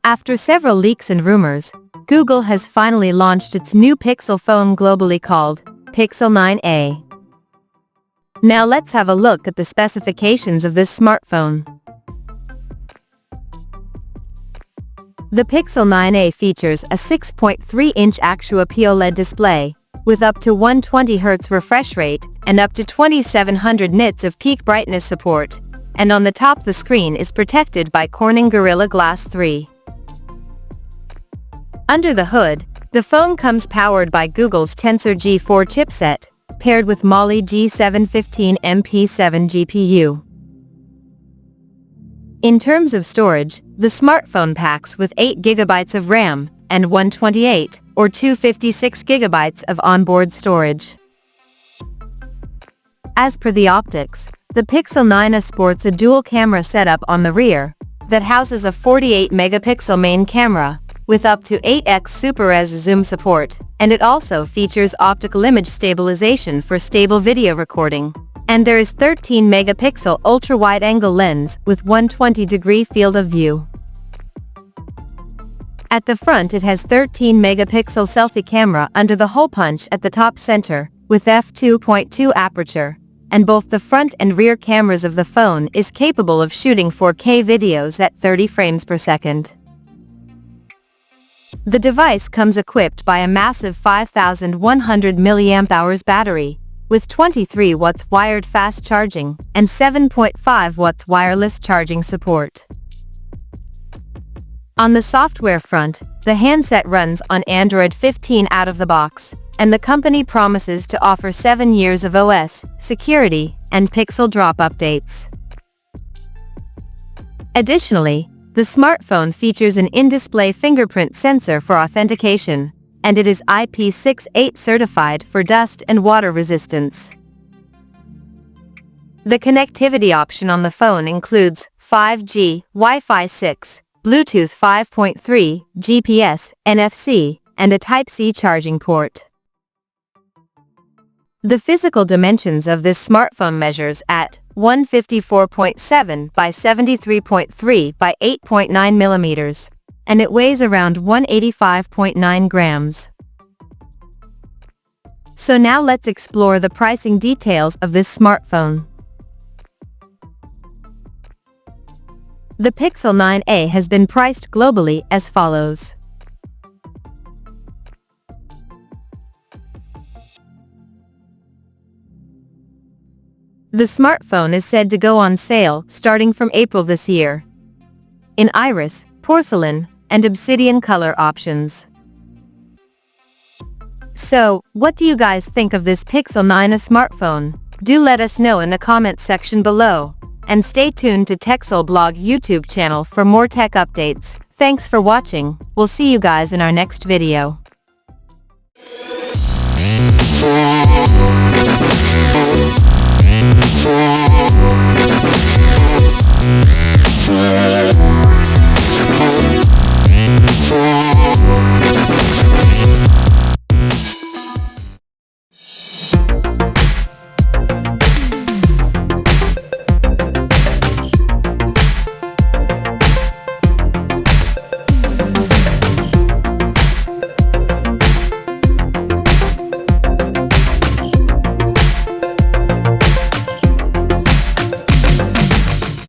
After several leaks and rumors, Google has finally launched its new Pixel phone globally called Pixel 9a. Now let's have a look at the specifications of this smartphone. The Pixel 9a features a 6.3-inch Actua OLED display, with up to 120Hz refresh rate and up to 2700 nits of peak brightness support, and on the top the screen is protected by Corning Gorilla Glass 3. Under the hood, the phone comes powered by Google's Tensor G4 chipset, paired with Mali G715 MP7 GPU. In terms of storage, the smartphone packs with 8 GB of RAM and 128 or 256 GB of onboard storage. As per the optics, the Pixel 9a sports a dual camera setup on the rear that houses a 48-megapixel main camera with up to 8x Super Res zoom support, and it also features optical image stabilization for stable video recording. And there is 13-megapixel ultra-wide-angle lens with 120-degree field of view. At the front it has 13-megapixel selfie camera under the hole punch at the top center, with f2.2 aperture, and both the front and rear cameras of the phone is capable of shooting 4K videos at 30 frames per second. The device comes equipped by a massive 5100 mAh battery, with 23 watts wired fast charging and 7.5 watts wireless charging support. On the software front, the handset runs on Android 15 out of the box, and the company promises to offer 7 years of OS, security, and Pixel drop updates. Additionally, the smartphone features an in-display fingerprint sensor for authentication, and it is IP68 certified for dust and water resistance. The connectivity option on the phone includes 5G, Wi-Fi 6, Bluetooth 5.3, GPS, NFC, and a Type-C charging port. The physical dimensions of this smartphone measures at 154.7 by 73.3 by 8.9 millimeters, and it weighs around 185.9 grams. So now let's explore the pricing details of this smartphone. The Pixel 9a has been priced globally as follows. The smartphone is said to go on sale starting from April this year, in iris, porcelain, and obsidian color options. So, what do you guys think of this Pixel 9a smartphone? Do let us know in the comments section below, and stay tuned to TechSole Blog YouTube channel for more tech updates. Thanks for watching, we'll see you guys in our next video.